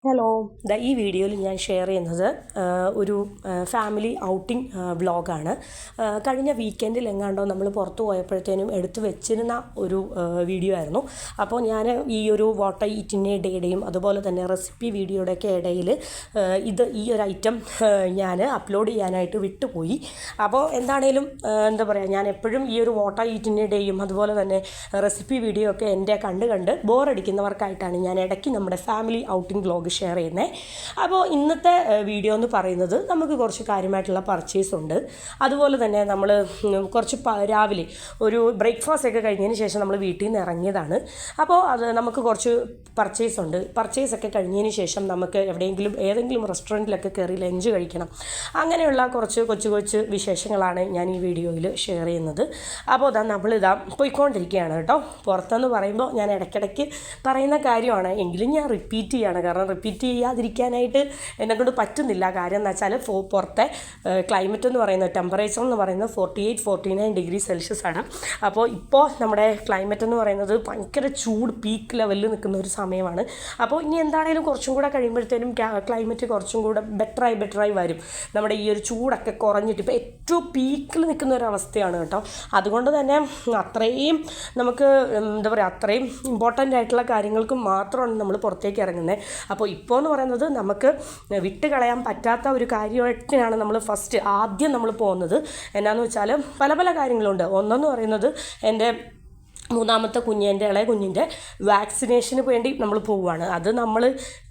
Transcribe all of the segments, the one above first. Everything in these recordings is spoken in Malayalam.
ഹലോ, ഈ വീഡിയോയിൽ ഞാൻ ഷെയർ ചെയ്യുന്നത് ഒരു ഫാമിലി ഔട്ടിംഗ് വ്ളോഗാണ്. കഴിഞ്ഞ വീക്കെൻഡിൽ എങ്ങാണ്ടോ നമ്മൾ പുറത്തു പോയപ്പോഴത്തേനും എടുത്തു വെച്ചിരുന്ന ഒരു വീഡിയോ ആയിരുന്നു. അപ്പോൾ ഞാൻ ഈ ഒരു what I eat in a ഡേയുടെയും അതുപോലെ തന്നെ റെസിപ്പി വീഡിയോയുടെയൊക്കെ ഇടയിൽ ഈ ഒരു ഐറ്റം ഞാൻ അപ്ലോഡ് ചെയ്യാനായിട്ട് വിട്ടുപോയി. അപ്പോൾ എന്താണേലും എന്താ പറയുക, ഞാൻ എപ്പോഴും ഈ ഒരു what I eat in a ഡേയും അതുപോലെ തന്നെ റെസിപ്പി വീഡിയോ ഒക്കെ എൻ്റെ കണ്ട് ബോറടിക്കുന്നവർക്കായിട്ടാണ് ഞാൻ ഇടയ്ക്ക് നമ്മുടെ ഫാമിലി ഔട്ടിംഗ് വ്ളോഗ് ഷെയർ ചെയ്യുന്നത്. അപ്പോൾ ഇന്നത്തെ വീഡിയോ എന്ന് പറയുന്നത് നമുക്ക് കുറച്ച് കാര്യമായിട്ടുള്ള പർച്ചേസ് ഉണ്ട്. അതുപോലെ തന്നെ നമ്മൾ കുറച്ച് രാവിലെ ഒരു ബ്രേക്ക്ഫാസ്റ്റ് ഒക്കെ കഴിഞ്ഞതിന് ശേഷം നമ്മൾ വീട്ടിൽ നിന്ന് ഇറങ്ങിയതാണ്. അപ്പോൾ അത് നമുക്ക് കുറച്ച് പർച്ചേസ് ഉണ്ട്. പർച്ചേസൊക്കെ കഴിഞ്ഞതിന് ശേഷം നമുക്ക് ഏതെങ്കിലും റെസ്റ്റോറൻറ്റിലൊക്കെ കയറി ലഞ്ച് കഴിക്കണം. അങ്ങനെയുള്ള കുറച്ച് കൊച്ചു വിശേഷങ്ങളാണ് ഞാൻ ഈ വീഡിയോയിൽ ഷെയർ ചെയ്യുന്നത്. അപ്പോൾ നമ്മളിതാ പോയിക്കൊണ്ടിരിക്കുകയാണ് കേട്ടോ. പുറത്തെന്ന് പറയുമ്പോൾ ഞാൻ ഇടയ്ക്കിടയ്ക്ക് പറയുന്ന കാര്യമാണ്, എങ്കിലും ഞാൻ റിപ്പീറ്റ് ചെയ്യാണ്. കാരണം റിപ്പീറ്റ് ചെയ്യാതിരിക്കാനായിട്ട് എന്നെക്കൊണ്ട് പറ്റുന്നില്ല. കാര്യം എന്ന് വെച്ചാൽ പുറത്തെ ക്ലൈമറ്റ് എന്ന് പറയുന്നത്, ടെമ്പറേച്ചർ എന്ന് പറയുന്നത് 48-49 ഡിഗ്രി സെൽഷ്യസ് ആണ്. അപ്പോൾ ഇപ്പോൾ നമ്മുടെ ക്ലൈമറ്റ് എന്ന് പറയുന്നത് ഭയങ്കര ചൂട് പീക്ക് ലെവലിൽ നിൽക്കുന്ന ഒരു സമയമാണ്. അപ്പോൾ ഇനി എന്താണേലും കുറച്ചും കൂടെ കഴിയുമ്പോഴത്തേനും ക്ലൈമറ്റ് കുറച്ചും കൂടെ ബെറ്ററായി വരും. നമ്മുടെ ഈ ഒരു ചൂടൊക്കെ കുറഞ്ഞിട്ട് ഇപ്പോൾ ഏറ്റവും പീക്കിൽ നിൽക്കുന്ന ഒരു അവസ്ഥയാണ് കേട്ടോ. അതുകൊണ്ട് തന്നെ അത്രയും നമുക്ക് എന്താ പറയുക, അത്രയും ഇമ്പോർട്ടൻ്റ് ആയിട്ടുള്ള കാര്യങ്ങൾക്ക് മാത്രമാണ് നമ്മൾ പുറത്തേക്ക് ഇറങ്ങുന്നത്. അപ്പോൾ ഇപ്പോൾ എന്ന് പറയുന്നത് നമുക്ക് വിട്ട് കളയാൻ പറ്റാത്ത ഒരു കാര്യമായിട്ടാണ് നമ്മൾ ആദ്യം നമ്മൾ പോകുന്നത്. എന്നാന്ന് വെച്ചാൽ പല കാര്യങ്ങളുണ്ട്. ഒന്നെന്ന് പറയുന്നത് എൻ്റെ മൂന്നാമത്തെ എൻ്റെ ഇളയ കുഞ്ഞിൻ്റെ വാക്സിനേഷന് വേണ്ടി നമ്മൾ പോവുകയാണ്. അത് നമ്മൾ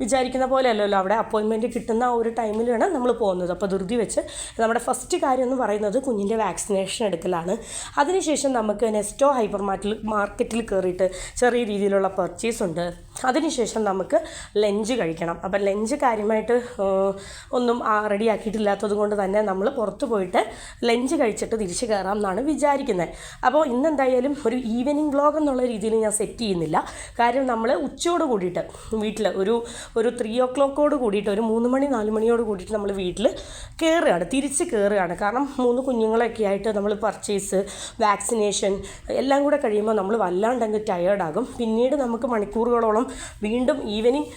വിചാരിക്കുന്ന പോലെ അല്ലല്ലോ, അവിടെ അപ്പോയിൻമെൻറ്റ് കിട്ടുന്ന ആ ഒരു ടൈമിലാണ് നമ്മൾ പോകുന്നത്. അപ്പോൾ ധൃതി വെച്ച് നമ്മുടെ ഫസ്റ്റ് കാര്യം എന്ന് പറയുന്നത് കുഞ്ഞിൻ്റെ വാക്സിനേഷൻ എടുക്കലാണ്. അതിനുശേഷം നമുക്ക് നെസ്റ്റോ ഹൈപ്പർ മാർക്കറ്റിൽ കയറിയിട്ട് ചെറിയ രീതിയിലുള്ള പർച്ചേസ് ഉണ്ട്. അതിനുശേഷം നമുക്ക് ലഞ്ച് കഴിക്കണം. അപ്പം ലഞ്ച് കാര്യമായിട്ട് ഒന്നും റെഡിയാക്കിയിട്ടില്ലാത്തത് കൊണ്ട് തന്നെ നമ്മൾ പുറത്ത് പോയിട്ട് ലഞ്ച് കഴിച്ചിട്ട് തിരിച്ച് കയറാം എന്നാണ് വിചാരിക്കുന്നത്. അപ്പോൾ ഇന്നെന്തായാലും ഒരു ഈവനിങ് വ്ളോഗ് എന്നുള്ള രീതിയിൽ ഞാൻ സെറ്റ് ചെയ്യുന്നില്ല. കാര്യം നമ്മൾ ഉച്ചയോട് കൂടിയിട്ട് വീട്ടിൽ ഒരു 3 o'clock കൂടിയിട്ട് ഒരു 3 മണി 4 മണിയോട് കൂടിയിട്ട് നമ്മൾ വീട്ടിൽ തിരിച്ച് കയറുകയാണ്. കാരണം 3 കുഞ്ഞുങ്ങളൊക്കെ ആയിട്ട് നമ്മൾ പർച്ചേസ്, വാക്സിനേഷൻ എല്ലാം കൂടെ കഴിയുമ്പോൾ നമ്മൾ വല്ലാണ്ടങ്ങ് ടയേർഡാകും. പിന്നീട് നമുക്ക് മണിക്കൂറുകളോളം വീണ്ടും ഈവനിങ്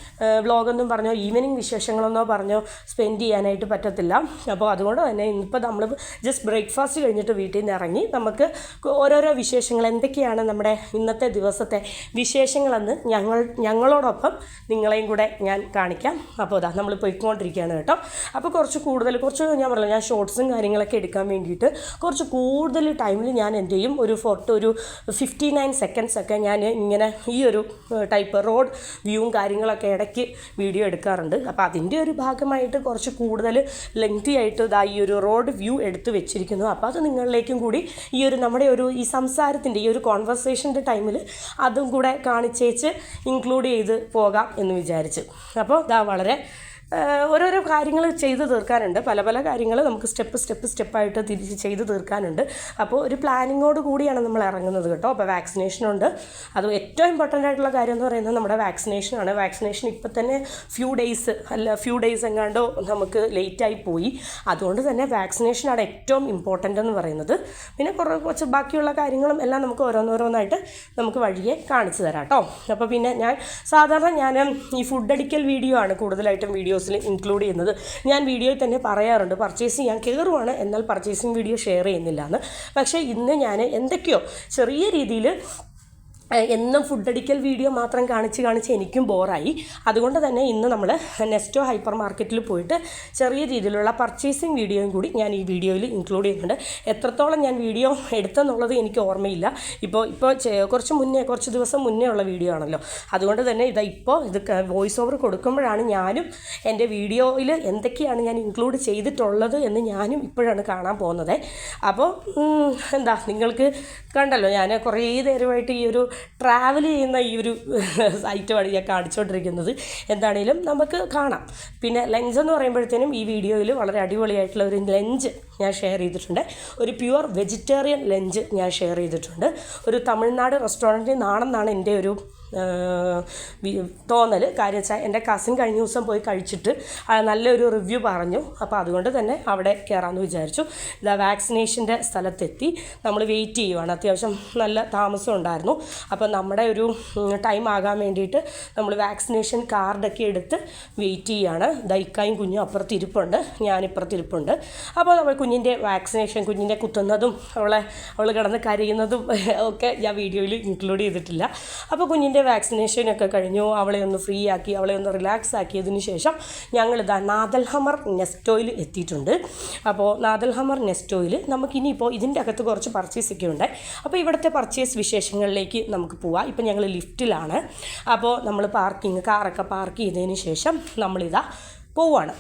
വ്ളോഗെന്നും പറഞ്ഞോ ഈവനിങ് വിശേഷങ്ങളെന്നോ പറഞ്ഞോ സ്പെൻഡ് ചെയ്യാനായിട്ട് പറ്റത്തില്ല. അപ്പോൾ അതുകൊണ്ട് തന്നെ ഇന്നിപ്പോൾ നമ്മൾ ജസ്റ്റ് ബ്രേക്ക്ഫാസ്റ്റ് കഴിഞ്ഞിട്ട് വീട്ടിൽ നിന്ന് ഇറങ്ങി നമുക്ക് ഓരോരോ വിശേഷങ്ങൾ എന്തൊക്കെയാണ് നമ്മുടെ ഇന്നത്തെ ദിവസത്തെ വിശേഷങ്ങളെന്ന് ഞങ്ങളോടൊപ്പം നിങ്ങളെയും കൂടെ ഞാൻ കാണിക്കാം. അപ്പോൾ നമ്മൾ പോയിക്കൊണ്ടിരിക്കുകയാണ് കേട്ടോ. അപ്പോൾ കുറച്ച് ഞാൻ പറഞ്ഞില്ല, ഞാൻ ഷോർട്ട്സും കാര്യങ്ങളൊക്കെ എടുക്കാൻ വേണ്ടിയിട്ട് കുറച്ച് കൂടുതൽ ടൈമിൽ ഞാൻ എന്ത് ചെയ്യും, ഒരു 59 seconds ഒക്കെ ഞാൻ ഇങ്ങനെ ഈ ഒരു ടൈപ്പ് റോഡ് വ്യൂവും കാര്യങ്ങളൊക്കെ ഇടയ്ക്ക് വീഡിയോ എടുക്കാറുണ്ട്. അപ്പോൾ അതിൻ്റെ ഒരു ഭാഗമായിട്ട് കുറച്ച് കൂടുതൽ ലെങ്തി ആയിട്ട് ഈ ഒരു റോഡ് വ്യൂ എടുത്ത് വെച്ചിരിക്കുന്നു. അപ്പോൾ അത് നിങ്ങളിലേക്കും കൂടി ഈ ഒരു നമ്മുടെ ഈ സംസാരത്തിൻ്റെ ഈ ഒരു കോൺവെർസേഷൻ്റെ ടൈമിൽ അതും കൂടെ കാണിച്ചേച്ച് ഇൻക്ലൂഡ് ചെയ്ത് പോകാം എന്ന് വിചാരിച്ചു. അപ്പോൾ വളരെ ഓരോരോ കാര്യങ്ങൾ ചെയ്ത് തീർക്കാനുണ്ട്. പല കാര്യങ്ങൾ നമുക്ക് സ്റ്റെപ്പായിട്ട് തിരിച്ച് ചെയ്ത് തീർക്കാനുണ്ട്. അപ്പോൾ ഒരു പ്ലാനിങ്ങോട് കൂടിയാണ് നമ്മൾ ഇറങ്ങുന്നത് കേട്ടോ. അപ്പോൾ വാക്സിനേഷനുണ്ട്. അത് ഏറ്റവും ഇമ്പോർട്ടൻ്റ് ആയിട്ടുള്ള കാര്യം എന്ന് പറയുന്നത് നമ്മുടെ വാക്സിനേഷനാണ്. വാക്സിനേഷൻ ഇപ്പം തന്നെ ഫ്യൂ ഡേയ്സ് എങ്ങാണ്ടോ നമുക്ക് ലേറ്റായി പോയി. അതുകൊണ്ട് തന്നെ വാക്സിനേഷനാണ് ഏറ്റവും ഇമ്പോർട്ടൻ്റ് എന്ന് പറയുന്നത്. പിന്നെ കുറച്ച് ബാക്കിയുള്ള കാര്യങ്ങളും എല്ലാം നമുക്ക് ഓരോന്നായിട്ട് നമുക്ക് വഴിയെ കാണിച്ചു തരാം കേട്ടോ. അപ്പോൾ പിന്നെ ഞാൻ ഈ ഫുഡ് അടിക്കൽ വീഡിയോ ആണ് കൂടുതലായിട്ടും വീഡിയോസിൽ ഇൻക്ലൂഡ് ചെയ്യുന്നത്. ഞാൻ വീഡിയോയിൽ തന്നെ പറയാറുണ്ട്, പർച്ചേസ് ചെയ്യാൻ കയറുവാണ് എന്നാൽ പർച്ചേസിങ് വീഡിയോ ഷെയർ ചെയ്യുന്നില്ല എന്ന്. പക്ഷേ ഇന്ന് ഞാൻ എന്തൊക്കെയോ ചെറിയ രീതിയിൽ എന്നും ഫുഡ് അടിക്കൽ വീഡിയോ മാത്രം കാണിച്ച് എനിക്കും ബോറായി. അതുകൊണ്ട് തന്നെ ഇന്ന് നമ്മൾ നെസ്റ്റോ ഹൈപ്പർ മാർക്കറ്റിൽ പോയിട്ട് ചെറിയ രീതിയിലുള്ള പർച്ചേസിങ് വീഡിയോയും കൂടി ഞാൻ ഈ വീഡിയോയിൽ ഇൻക്ലൂഡ് ചെയ്യുന്നുണ്ട്. എത്രത്തോളം ഞാൻ വീഡിയോ എടുത്തെന്നുള്ളത് എനിക്ക് ഓർമ്മയില്ല. ഇപ്പോൾ കുറച്ച് ദിവസം മുന്നേ ഉള്ള വീഡിയോ ആണല്ലോ. അതുകൊണ്ട് തന്നെ ഇത് വോയിസ് ഓവർ കൊടുക്കുമ്പോഴാണ് ഞാനും എൻ്റെ വീഡിയോയിൽ എന്തൊക്കെയാണ് ഞാൻ ഇൻക്ലൂഡ് ചെയ്തിട്ടുള്ളത് എന്ന് ഞാനും ഇപ്പോഴാണ് കാണാൻ പോകുന്നത്. അപ്പോൾ നിങ്ങൾക്ക് കണ്ടല്ലോ, ഞാൻ കുറേ നേരമായിട്ട് ഈ ഒരു ട്രാവൽ ചെയ്യുന്ന ഈ ഒരു ഐറ്റമാണ് ഞാൻ കാണിച്ചുകൊണ്ടിരിക്കുന്നത്. എന്താണേലും നമുക്ക് കാണാം. പിന്നെ ലഞ്ച് എന്ന് പറയുമ്പോഴത്തേനും ഈ വീഡിയോയിൽ വളരെ അടിപൊളിയായിട്ടുള്ള ഒരു ലഞ്ച് ഞാൻ ഷെയർ ചെയ്തിട്ടുണ്ട്. ഒരു പ്യുവർ വെജിറ്റേറിയൻ ലഞ്ച് ഞാൻ ഷെയർ ചെയ്തിട്ടുണ്ട്. ഒരു തമിഴ്നാട് റെസ്റ്റോറൻറ്റിൽ നിന്നാണെന്നാണ് എൻ്റെ ഒരു തോന്നൽ. കാര്യം വെച്ചാൽ എൻ്റെ കസിൻ കഴിഞ്ഞ ദിവസം പോയി കഴിച്ചിട്ട് നല്ലൊരു റിവ്യൂ പറഞ്ഞു. അപ്പോൾ അതുകൊണ്ട് തന്നെ അവിടെ കയറാമെന്ന് വിചാരിച്ചു. ഇതാ വാക്സിനേഷൻ്റെ സ്ഥലത്തെത്തി. നമ്മൾ വെയിറ്റ് ചെയ്യുവാണ്. അത്യാവശ്യം നല്ല താമസം ഉണ്ടായിരുന്നു. അപ്പോൾ നമ്മുടെ ഒരു ടൈം ആകാൻ വേണ്ടിയിട്ട് നമ്മൾ വാക്സിനേഷൻ കാർഡൊക്കെ എടുത്ത് വെയിറ്റ് ചെയ്യുകയാണ്. ദൈക്കായും കുഞ്ഞും അപ്പുറത്തിരിപ്പുണ്ട്, ഞാനിപ്പുറത്തിരിപ്പുണ്ട്. അപ്പോൾ നമ്മൾ കുഞ്ഞിൻ്റെ വാക്സിനേഷൻ, കുഞ്ഞിൻ്റെ കുത്തുന്നതും അവൾ കിടന്ന് കരയുന്നതും ഒക്കെ ഞാൻ വീഡിയോയിൽ ഇൻക്ലൂഡ് ചെയ്തിട്ടില്ല. അപ്പോൾ കുഞ്ഞിൻ്റെ വാക്സിനേഷനൊക്കെ കഴിഞ്ഞു. അവളെ ഒന്ന് ഫ്രീ ആക്കി, അവളെ ഒന്ന് റിലാക്സ് ആക്കിയതിന് ശേഷം ഞങ്ങളിതാ നാദൽഹമർ നെസ്റ്റോയിൽ എത്തിയിട്ടുണ്ട്. അപ്പോൾ നാദൽഹമർ നെസ്റ്റോയിൽ നമുക്കിനിയിപ്പോൾ ഇതിൻ്റെ അകത്ത് കുറച്ച് പർച്ചേസൊക്കെ ഉണ്ട്. അപ്പോൾ ഇവിടുത്തെ പർച്ചേസ് വിശേഷങ്ങളിലേക്ക് നമുക്ക് പോവാം. ഇപ്പം ഞങ്ങൾ ലിഫ്റ്റിലാണ്. അപ്പോൾ നമ്മൾ കാറൊക്കെ പാർക്ക് ചെയ്തതിന് ശേഷം നമ്മളിതാ പോവുകയാണ്.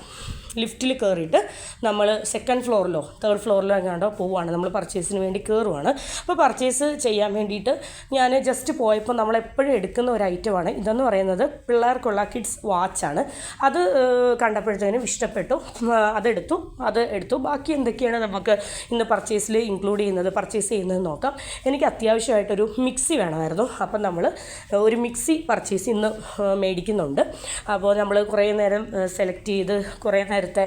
ലിഫ്റ്റിൽ കയറിയിട്ട് നമ്മൾ സെക്കൻഡ് ഫ്ലോറിലോ തേർഡ് ഫ്ലോറിലോ എങ്ങാണ്ടോ പോവുകയാണ്. നമ്മൾ പർച്ചേസിന് വേണ്ടി കയറുവാണ്. അപ്പോൾ പർച്ചേസ് ചെയ്യാൻ വേണ്ടിയിട്ട് ഞാൻ ജസ്റ്റ് പോയപ്പോൾ നമ്മളെപ്പോഴും എടുക്കുന്ന ഒരു ഐറ്റമാണ് ഇതെന്ന് പറയുന്നത്. പിള്ളേർക്കുള്ള കിഡ്സ് വാച്ചാണ്. അത് കണ്ടപ്പോഴത്തേനും ഇഷ്ടപ്പെട്ടു, അതെടുത്തു. ബാക്കി എന്തൊക്കെയാണ് നമുക്ക് ഇന്ന് പർച്ചേസ് ചെയ്യുന്നത് നോക്കാം. എനിക്ക് അത്യാവശ്യമായിട്ടൊരു മിക്സി വേണമായിരുന്നു. അപ്പം നമ്മൾ ഒരു മിക്സി പർച്ചേസ് ഇന്ന് മേടിക്കുന്നുണ്ട്. അപ്പോൾ നമ്മൾ കുറേ നേരം സെലക്ട് ചെയ്ത് കുറേ നേരത്തെ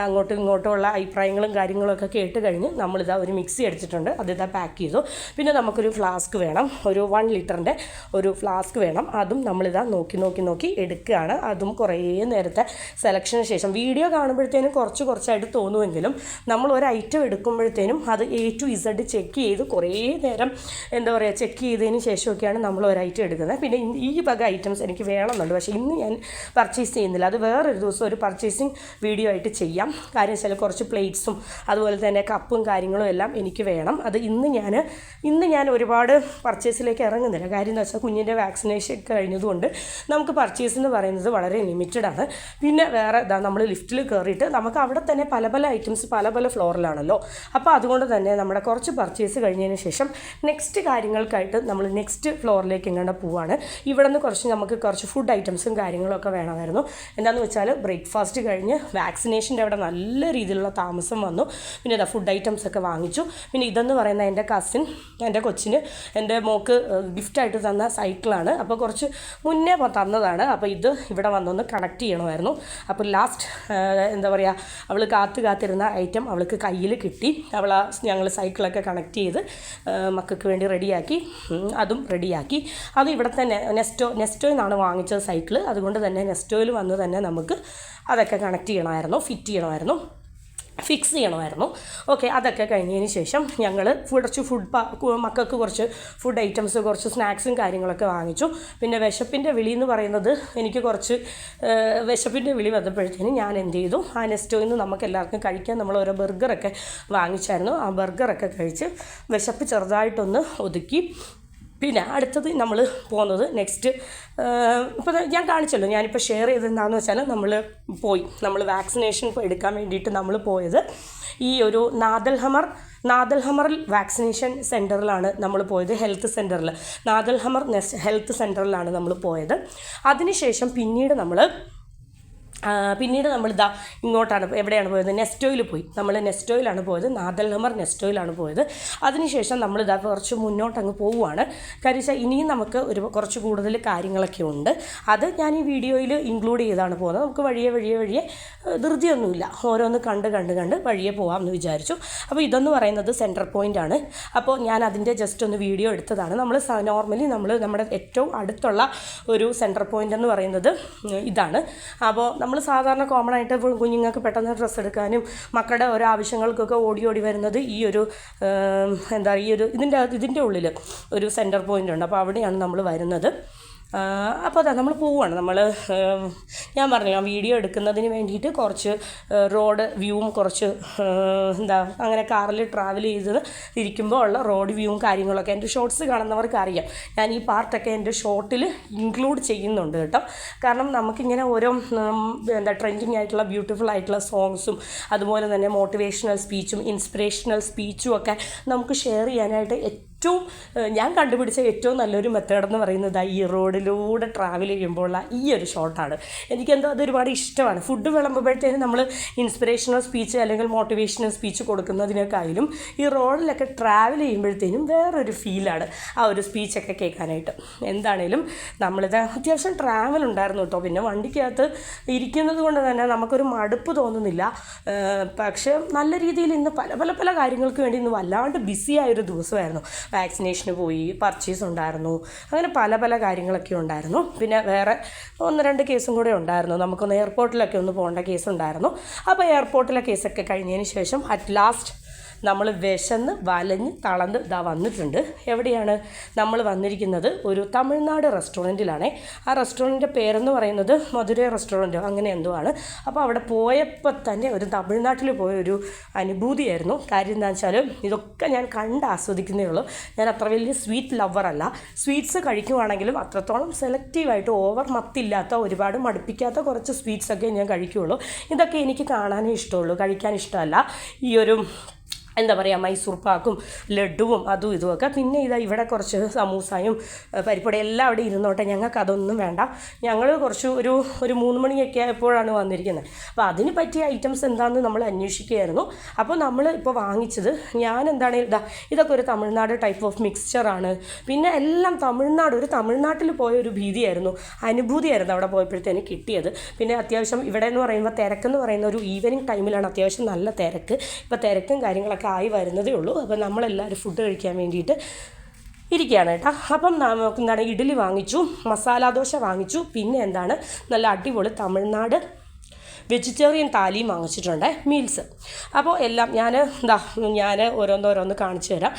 അങ്ങോട്ടും ഇങ്ങോട്ടുമുള്ള അഭിപ്രായങ്ങളും കാര്യങ്ങളൊക്കെ കേട്ട് കഴിഞ്ഞ് നമ്മളിതാ ഒരു മിക്സി അടിച്ചിട്ടുണ്ട്. അതിതാ പാക്ക് ചെയ്തു. പിന്നെ നമുക്കൊരു ഫ്ലാസ്ക് വേണം, ഒരു 1 ലിറ്ററിൻ്റെ ഒരു ഫ്ലാസ്ക് വേണം. അതും നമ്മളിതാ നോക്കി എടുക്കുകയാണ്. അതും കുറേ നേരത്തെ സെലക്ഷന് ശേഷം വീഡിയോ കാണുമ്പോഴത്തേനും കുറച്ചായിട്ട് തോന്നുമെങ്കിലും നമ്മൾ ഒരു ഐറ്റം എടുക്കുമ്പോഴത്തേനും അത് A to Z ചെക്ക് ചെയ്ത് കുറേ നേരം ചെക്ക് ചെയ്തതിന് ശേഷമൊക്കെയാണ് നമ്മൾ ഒരു ഐറ്റം എടുക്കുന്നത്. പിന്നെ ഈ വക ഐറ്റംസ് എനിക്ക് വേണമെന്നുണ്ട്, പക്ഷേ ഇന്ന് ഞാൻ പർച്ചേസ് ചെയ്യുന്നില്ല. അത് വേറൊരു ദിവസം ഒരു പർച്ചേസിങ് വീഡിയോ ആയിട്ട് ചെയ്യാം. കാര്യം വെച്ചാൽ കുറച്ച് പ്ലേറ്റ്സും അതുപോലെ തന്നെ കപ്പും കാര്യങ്ങളും എല്ലാം എനിക്ക് വേണം. അത് ഇന്ന് ഞാൻ ഒരുപാട് പർച്ചേസിലേക്ക് ഇറങ്ങുന്നില്ല. കാര്യം എന്ന് വെച്ചാൽ കുഞ്ഞിൻ്റെ വാക്സിനേഷൻ കഴിഞ്ഞതുകൊണ്ട് നമുക്ക് പർച്ചേസ് എന്ന് പറയുന്നത് വളരെ ലിമിറ്റഡാണ്. പിന്നെ വേറെ നമ്മൾ ലിഫ്റ്റിൽ കയറിയിട്ട് നമുക്ക് അവിടെ തന്നെ പല ഐറ്റംസ് പല ഫ്ലോറിലാണല്ലോ. അപ്പോൾ അതുകൊണ്ട് തന്നെ നമ്മുടെ കുറച്ച് പർച്ചേസ് കഴിഞ്ഞതിന് ശേഷം നെക്സ്റ്റ് കാര്യങ്ങൾക്കായിട്ട് നമ്മൾ നെക്സ്റ്റ് ഫ്ലോറിലേക്ക് എങ്ങാണ്ട് പോവാണ്. ഇവിടെ നിന്ന് നമുക്ക് കുറച്ച് ഫുഡ് ഐറ്റംസും കാര്യങ്ങളൊക്കെ വേണമായിരുന്നു. എന്താണെന്ന് വെച്ചാൽ ബ്രേക്ക്ഫാസ്റ്റ് കഴിഞ്ഞ് വാക്സിനേഷൻ്റെ അവിടെ നല്ല രീതിയിലുള്ള താമസം വന്നു. പിന്നെ ഫുഡ് ഐറ്റംസ് ഒക്കെ വാങ്ങിച്ചു. പിന്നെ ഇതെന്ന് പറയുന്ന എൻ്റെ കസിൻ എൻ്റെ കൊച്ചിന് എൻ്റെ മോക്ക് ഗിഫ്റ്റായിട്ട് തന്ന സൈക്കിളാണ്. അപ്പോൾ കുറച്ച് മുന്നേ തന്നതാണ്. അപ്പോൾ ഇത് ഇവിടെ വന്നൊന്ന് കണക്ട് ചെയ്യണമായിരുന്നു. അപ്പോൾ ലാസ്റ്റ് അവൾ കാത്തിരുന്ന ഐറ്റം അവൾക്ക് കയ്യിൽ കിട്ടി. ഞങ്ങൾ സൈക്കിളൊക്കെ കണക്ട് ചെയ്ത് മക്കൾക്ക് വേണ്ടി റെഡിയാക്കി. അത് ഇവിടെ തന്നെ നെസ്റ്റോയിൽ നിന്നാണ് വാങ്ങിച്ചത് സൈക്കിൾ. അതുകൊണ്ട് തന്നെ നെസ്റ്റോയിൽ വന്ന് തന്നെ നമുക്ക് അതൊക്കെ ഫിക്സ് ചെയ്യണമായിരുന്നു. ഓക്കെ, അതൊക്കെ കഴിഞ്ഞതിന് ശേഷം ഞങ്ങൾ മക്കൾക്ക് കുറച്ച് ഫുഡ് ഐറ്റംസ്, കുറച്ച് സ്നാക്സും കാര്യങ്ങളൊക്കെ വാങ്ങിച്ചു. പിന്നെ വിശപ്പിൻ്റെ വിളി എന്ന് പറയുന്നത് എനിക്ക് കുറച്ച് വിശപ്പിൻ്റെ വിളി വന്നപ്പോഴത്തേനും ഞാൻ എന്ത് ചെയ്തു, ആ നെസ്റ്റോയിൽ നിന്ന് നമുക്ക് എല്ലാവർക്കും കഴിക്കാൻ നമ്മൾ ഓരോ ബർഗറൊക്കെ വാങ്ങിച്ചായിരുന്നു. ആ ബർഗറൊക്കെ കഴിച്ച് വിശപ്പ് ചെറുതായിട്ടൊന്ന് ഒതുക്കി. പിന്നെ അടുത്തത് നമ്മൾ പോകുന്നത് നെക്സ്റ്റ് ഇപ്പോൾ ഞാൻ കാണിച്ചല്ലോ, ഞാനിപ്പോൾ ഷെയർ ചെയ്തത് എന്താണെന്ന് വെച്ചാൽ നമ്മൾ വാക്സിനേഷൻ എടുക്കാൻ വേണ്ടിയിട്ട് നമ്മൾ പോയത് ഈ ഒരു നാദൽഹമറിൽ വാക്സിനേഷൻ സെൻറ്ററിലാണ് നമ്മൾ പോയത്. ഹെൽത്ത് സെൻറ്ററിൽ നാദൽഹമർ ഹെൽത്ത് സെൻറ്ററിലാണ് നമ്മൾ പോയത്. അതിനുശേഷം പിന്നീട് നമ്മളിതാ ഇങ്ങോട്ടാണ് എവിടെയാണ് പോയത്, നെസ്റ്റോയിൽ പോയി. നമ്മൾ നെസ്റ്റോയിലാണ് പോയത്, നാദൽഹമർ നെസ്റ്റോയിലാണ് പോയത്. അതിനുശേഷം നമ്മളിതാ കുറച്ച് മുന്നോട്ടങ്ങ് പോവുകയാണ്. കാര്യം ഇനിയും നമുക്ക് കുറച്ച് കൂടുതൽ കാര്യങ്ങളൊക്കെ ഉണ്ട്. അത് ഞാൻ ഈ വീഡിയോയിൽ ഇൻക്ലൂഡ് ചെയ്താണ് പോകുന്നത്. നമുക്ക് വഴിയെ ധൃതിയൊന്നുമില്ല, ഓരോന്ന് കണ്ട് വഴിയെ പോകാമെന്ന് വിചാരിച്ചു. അപ്പോൾ ഇതെന്ന് പറയുന്നത് സെൻറ്റർ പോയിൻ്റാണ്. അപ്പോൾ ഞാൻ അതിൻ്റെ ജസ്റ്റ് ഒന്ന് വീഡിയോ എടുത്തതാണ്. നോർമലി നമ്മുടെ ഏറ്റവും അടുത്തുള്ള ഒരു സെൻറ്റർ പോയിൻ്റ് എന്ന് പറയുന്നത് ഇതാണ്. അപ്പോൾ നമ്മൾ സാധാരണ കോമൺ ആയിട്ട് കുഞ്ഞുങ്ങൾക്ക് പെട്ടെന്ന് ഡ്രസ്സ് എടുക്കാനും മക്കളുടെ ഓരോ ആവശ്യങ്ങൾക്കൊക്കെ ഓടി വരുന്നത് ഈ ഒരു ഇതിൻ്റെ ഉള്ളിൽ ഒരു സെൻറ്റർ പോയിൻ്റ് ഉണ്ട്. അപ്പോൾ അവിടെയാണ് നമ്മൾ വരുന്നത്. അപ്പോൾ നമ്മൾ പോവുകയാണ്. ഞാൻ വീഡിയോ എടുക്കുന്നതിന് വേണ്ടിയിട്ട് കുറച്ച് റോഡ് വ്യൂവും കുറച്ച് അങ്ങനെ കാറിൽ ട്രാവൽ ചെയ്ത് ഇരിക്കുമ്പോൾ ഉള്ള റോഡ് വ്യൂവും കാര്യങ്ങളൊക്കെ എൻ്റെ ഷോർട്സ് കാണുന്നവർക്ക് അറിയാം. ഞാൻ ഈ പാർട്ടൊക്കെ എൻ്റെ ഷോർട്ടിൽ ഇൻക്ലൂഡ് ചെയ്യുന്നുണ്ട് കേട്ടോ. കാരണം നമുക്കിങ്ങനെ ഓരോ ട്രെൻഡിങ് ആയിട്ടുള്ള ബ്യൂട്ടിഫുൾ ആയിട്ടുള്ള സോങ്സും അതുപോലെ തന്നെ മോട്ടിവേഷണൽ സ്പീച്ചും ഇൻസ്പിറേഷണൽ സ്പീച്ചും ഒക്കെ നമുക്ക് ഷെയർ ചെയ്യാനായിട്ട് ഞാൻ കണ്ടുപിടിച്ച ഏറ്റവും നല്ലൊരു മെത്തേഡ് എന്ന് പറയുന്നത് ഈ റോഡിലൂടെ ട്രാവൽ ചെയ്യുമ്പോഴുള്ള ഈ ഒരു ഷോട്ടാണ്. എനിക്കെന്തോ അതൊരുപാട് ഇഷ്ടമാണ്. ഫുഡ് വിളമ്പുമ്പോഴത്തേനും നമ്മൾ ഇൻസ്പിറേഷണൽ സ്പീച്ച് അല്ലെങ്കിൽ മോട്ടിവേഷണൽ സ്പീച്ച് കൊടുക്കുന്നതിനേക്കാളും ഈ റോഡിലൊക്കെ ട്രാവൽ ചെയ്യുമ്പോഴത്തേനും വേറൊരു ഫീലാണ് ആ ഒരു സ്പീച്ചൊക്കെ കേൾക്കാനായിട്ട്. എന്താണേലും നമ്മളിത് അത്യാവശ്യം ട്രാവൽ ഉണ്ടായിരുന്നു കേട്ടോ. പിന്നെ വണ്ടിക്കകത്ത് ഇരിക്കുന്നത് കൊണ്ട് തന്നെ നമുക്കൊരു മടുപ്പ് തോന്നുന്നില്ല. പക്ഷേ നല്ല രീതിയിൽ ഇന്ന് പല കാര്യങ്ങൾക്ക് വേണ്ടി ഇന്ന് വല്ലാണ്ട് ബിസി ആയൊരു ദിവസമായിരുന്നു. വാക്സിനേഷന് പോയി, പർച്ചേസ് ഉണ്ടായിരുന്നു, അങ്ങനെ പല കാര്യങ്ങളൊക്കെ ഉണ്ടായിരുന്നു. പിന്നെ വേറെ 1-2 കേസും കൂടെ ഉണ്ടായിരുന്നു. നമുക്കൊന്ന് എയർപോർട്ടിലൊക്കെ ഒന്ന് പോകേണ്ട കേസ് ഉണ്ടായിരുന്നു. അപ്പോൾ എയർപോർട്ടിലെ കേസൊക്കെ കഴിഞ്ഞതിന് ശേഷം അറ്റ് ലാസ്റ്റ് നമ്മൾ വിശന്ന് വലഞ്ഞ് തളർന്ന് വന്നിട്ടുണ്ട്. എവിടെയാണ് നമ്മൾ വന്നിരിക്കുന്നത്? ഒരു തമിഴ്നാട് റെസ്റ്റോറൻറ്റിലാണ്. ആ റെസ്റ്റോറൻറ്റിൻ്റെ പേരെന്ന് പറയുന്നത് മധുരൈ റെസ്റ്റോറൻറ്റ് അങ്ങനെ എന്തോ ആണ്. അപ്പോൾ അവിടെ പോയപ്പോൾ തന്നെ ഒരു തമിഴ്നാട്ടിൽ പോയൊരു അനുഭൂതിയായിരുന്നു. കാര്യം എന്താണെന്ന് വെച്ചാൽ ഇതൊക്കെ ഞാൻ കണ്ട് ആസ്വദിക്കുന്നേ ഉള്ളൂ. ഞാൻ അത്ര വലിയ സ്വീറ്റ് ലവറല്ല. സ്വീറ്റ്സ് കഴിക്കുവാണെങ്കിലും അത്രത്തോളം സെലക്റ്റീവായിട്ട് ഓവർ മത്തില്ലാത്ത, ഒരുപാട് മടുപ്പിക്കാത്ത കുറച്ച് സ്വീറ്റ്സൊക്കെ ഞാൻ കഴിക്കുകയുള്ളൂ. ഇതൊക്കെ എനിക്ക് കാണാനേ ഇഷ്ടമുള്ളൂ, കഴിക്കാൻ ഇഷ്ടമല്ല. ഈ ഒരു എന്താ പറയുക, മൈസൂർ പാക്കും ലഡുവും അതും ഇതുമൊക്കെ. പിന്നെ ഇവിടെ കുറച്ച് സമൂസയും പരിപ്പട എല്ലാം അവിടെ ഇരുന്നോട്ടെ, ഞങ്ങൾക്ക് അതൊന്നും വേണ്ട. ഞങ്ങൾ കുറച്ച് ഒരു 3 മണിയൊക്കെ ആയപ്പോഴാണ് വന്നിരിക്കുന്നത്. അപ്പോൾ അതിന് പറ്റിയ ഐറ്റംസ് എന്താണെന്ന് നമ്മൾ അന്വേഷിക്കുകയായിരുന്നു. അപ്പോൾ നമ്മൾ ഇപ്പോൾ വാങ്ങിച്ചത് ഞാൻ എന്താണ് ഇതൊക്കെ ഒരു തമിഴ്നാട് ടൈപ്പ് ഓഫ് മിക്സ്ചറാണ്. പിന്നെ എല്ലാം ഒരു തമിഴ്നാട്ടിൽ പോയ ഒരു ഭീതിയായിരുന്നു, അനുഭൂതിയായിരുന്നു അവിടെ പോയപ്പോഴത്തേന് കിട്ടിയത്. പിന്നെ അത്യാവശ്യം ഇവിടെ എന്ന് പറയുമ്പോൾ തിരക്കെന്ന് പറയുന്ന ഒരു ഈവനിങ് ടൈമിലാണ് അത്യാവശ്യം നല്ല തിരക്ക്. ഇപ്പോൾ തിരക്കും കാര്യങ്ങളൊക്കെ ആയി വരുന്നതേ ഉള്ളൂ. അപ്പോൾ നമ്മളെല്ലാവരും ഫുഡ് കഴിക്കാൻ വേണ്ടിയിട്ട് ഇരിക്കുകയാണ് കേട്ടോ. അപ്പം നമുക്ക് എന്താണ് ഇഡ്ഡലി വാങ്ങിച്ചു, മസാല ദോശ വാങ്ങിച്ചു, പിന്നെ എന്താണ് നല്ല അടിപൊളി തമിഴ്നാട് വെജിറ്റേറിയൻ താലിയും വാങ്ങിച്ചിട്ടുണ്ട്, മീൽസ്. അപ്പോൾ എല്ലാം ഞാൻ ഓരോന്നോരോന്ന് കാണിച്ചു തരാം.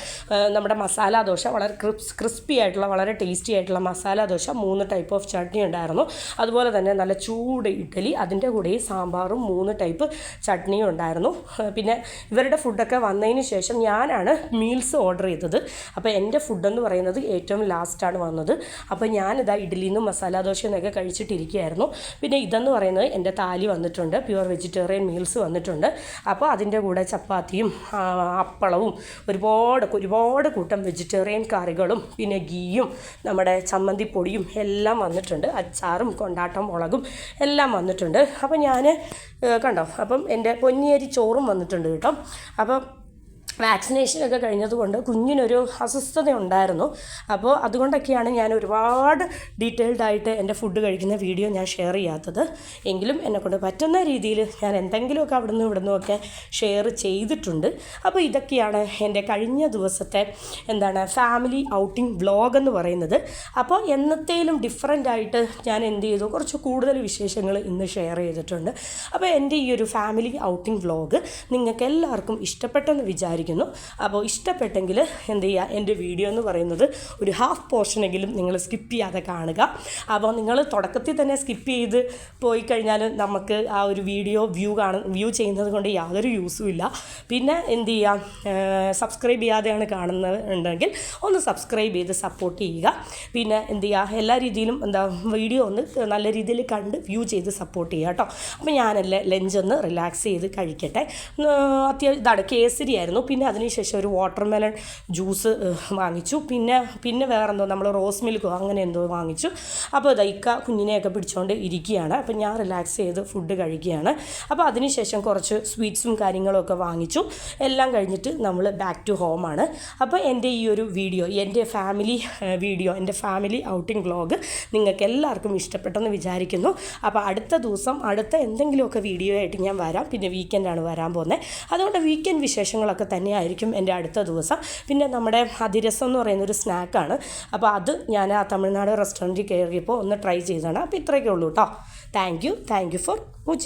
നമ്മുടെ മസാല ദോശ വളരെ ക്രിസ്പി ആയിട്ടുള്ള, വളരെ ടേസ്റ്റി ആയിട്ടുള്ള മസാല ദോശ. 3 ടൈപ്പ് ഓഫ് ചട്നി ഉണ്ടായിരുന്നു. അതുപോലെ തന്നെ നല്ല ചൂട് ഇഡ്ഡലി, അതിൻ്റെ കൂടെ സാമ്പാറും 3 ടൈപ്പ് ചട്നിയും ഉണ്ടായിരുന്നു. പിന്നെ ഇവരുടെ ഫുഡൊക്കെ വന്നതിന് ശേഷം ഞാനാണ് മീൽസ് ഓർഡർ ചെയ്തത്. അപ്പോൾ എൻ്റെ ഫുഡെന്ന് പറയുന്നത് ഏറ്റവും ലാസ്റ്റാണ് വന്നത്. അപ്പോൾ ഞാനിതാ ഇഡ്ഡലിയിൽ നിന്നും മസാല ദോശയിൽ നിന്നൊക്കെ കഴിച്ചിട്ടിരിക്കുകയായിരുന്നു. പിന്നെ ഇതെന്ന് പറയുന്നത് എൻ്റെ താലി വന്നിട്ടുണ്ട്, പ്യുവർ വെജിറ്റേറിയൻ മീൽസ് വന്നിട്ടുണ്ട്. അപ്പോൾ അതിൻ്റെ കൂടെ ചപ്പാത്തിയും അപ്പളവും ഒരുപാട് കൂട്ടം വെജിറ്റേറിയൻ കറികളും പിന്നെ ഗീയും നമ്മുടെ ചമ്മന്തിപ്പൊടിയും എല്ലാം വന്നിട്ടുണ്ട്. അച്ചാറും കൊണ്ടാട്ടം മുളകും എല്ലാം വന്നിട്ടുണ്ട്. അപ്പോൾ ഞാൻ കണ്ടോ, അപ്പം എൻ്റെ പൊന്നിയരി ചോറും വന്നിട്ടുണ്ട് കേട്ടോ. അപ്പം വാക്സിനേഷനൊക്കെ കഴിഞ്ഞതുകൊണ്ട് കുഞ്ഞിനൊരു അസ്വസ്ഥത ഉണ്ടായിരുന്നു. അപ്പോൾ അതുകൊണ്ടൊക്കെയാണ് ഞാൻ ഒരുപാട് ഡീറ്റെയിൽഡായിട്ട് എൻ്റെ ഫുഡ് കഴിക്കുന്ന വീഡിയോ ഞാൻ ഷെയർ ചെയ്യാത്തത്. എങ്കിലും എന്നെക്കൊണ്ട് പറ്റുന്ന രീതിയിൽ ഞാൻ എന്തെങ്കിലുമൊക്കെ ഇവിടുന്നുമൊക്കെ ഷെയർ ചെയ്തിട്ടുണ്ട്. അപ്പോൾ ഇതൊക്കെയാണ് എൻ്റെ കഴിഞ്ഞ ദിവസത്തെ ഫാമിലി ഔട്ടിംഗ് വ്ളോഗ് എന്ന് പറയുന്നത്. അപ്പോൾ എന്നത്തേലും ഡിഫറൻ്റായിട്ട് ഞാൻ എന്ത് ചെയ്തു, കുറച്ച് കൂടുതൽ വിശേഷങ്ങൾ ഇന്ന് ഷെയർ ചെയ്തിട്ടുണ്ട്. അപ്പോൾ എൻ്റെ ഈ ഒരു ഫാമിലി ഔട്ടിംഗ് വ്ളോഗ് നിങ്ങൾക്ക് എല്ലാവർക്കും ഇഷ്ടപ്പെട്ടെന്ന് വിചാരിക്കുന്നു. അപ്പോൾ ഇഷ്ടപ്പെട്ടെങ്കിൽ എന്ത് ചെയ്യുക, എൻ്റെ വീഡിയോ എന്ന് പറയുന്നത് ഒരു ഹാഫ് പോർഷനെങ്കിലും നിങ്ങൾ സ്കിപ്പ് ചെയ്യാതെ കാണുക. അപ്പോൾ നിങ്ങൾ തുടക്കത്തിൽ തന്നെ സ്കിപ്പ് ചെയ്ത് പോയി കഴിഞ്ഞാൽ നമുക്ക് ആ ഒരു വീഡിയോ വ്യൂ ചെയ്യുന്നത് കൊണ്ട് യാതൊരു യൂസും ഇല്ല. പിന്നെ എന്ത് ചെയ്യുക, സബ്സ്ക്രൈബ് ചെയ്യാതെയാണ് കാണുന്നുണ്ടെങ്കിൽ ഒന്ന് സബ്സ്ക്രൈബ് ചെയ്ത് സപ്പോർട്ട് ചെയ്യുക. പിന്നെ എന്ത് ചെയ്യുക, എല്ലാ രീതിയിലും വീഡിയോ ഒന്ന് നല്ല രീതിയിൽ കണ്ട് വ്യൂ ചെയ്ത് സപ്പോർട്ട് ചെയ്യുക കേട്ടോ. അപ്പോൾ ഞാനല്ലേ ലഞ്ചൊന്ന് റിലാക്സ് ചെയ്ത് കഴിക്കട്ടെ. അത്യാവശ്യം കേസരി ആയിരുന്നു. പിന്നെ അതിനുശേഷം ഒരു വാട്ടർമെലൺ ജ്യൂസ് വാങ്ങിച്ചു. പിന്നെ വേറെന്തോ നമ്മൾ റോസ് മിൽക്കോ അങ്ങനെ എന്തോ വാങ്ങിച്ചു. അപ്പോൾ ഇക്ക കുഞ്ഞിനെയൊക്കെ പിടിച്ചുകൊണ്ട് ഇരിക്കുകയാണ്. അപ്പോൾ ഞാൻ റിലാക്സ് ചെയ്ത് ഫുഡ് കഴിക്കുകയാണ്. അപ്പോൾ അതിനുശേഷം കുറച്ച് സ്വീറ്റ്സും കാര്യങ്ങളൊക്കെ വാങ്ങിച്ചു. എല്ലാം കഴിഞ്ഞിട്ട് നമ്മൾ ബാക്ക് ടു ഹോമാണ്. അപ്പോൾ എൻ്റെ ഈ ഒരു വീഡിയോ, എൻ്റെ ഫാമിലി ഔട്ടിംഗ് വ്ളോഗ് നിങ്ങൾക്ക് എല്ലാവർക്കും ഇഷ്ടപ്പെട്ടെന്ന് വിചാരിക്കുന്നു. അപ്പോൾ അടുത്ത ദിവസം അടുത്ത എന്തെങ്കിലുമൊക്കെ വീഡിയോ ആയിട്ട് ഞാൻ വരാം. പിന്നെ വീക്കെൻഡാണ് വരാൻ പോകുന്നത്. അതുകൊണ്ട് വീക്കെൻഡ് വിശേഷങ്ങളൊക്കെ തന്നെയായിരിക്കും എൻ്റെ അടുത്ത ദിവസം. പിന്നെ നമ്മുടെ അതിരസം എന്ന് പറയുന്നൊരു സ്നാക്കാണ്. അപ്പോൾ അത് ഞാൻ ആ തമിഴ്നാട് റെസ്റ്റോറൻറ്റിൽ കയറിയപ്പോൾ ഒന്ന് ട്രൈ ചെയ്തതാണ്. അപ്പോൾ ഇത്രയൊക്കെ ഉള്ളൂ കേട്ടോ. Thank you for watching.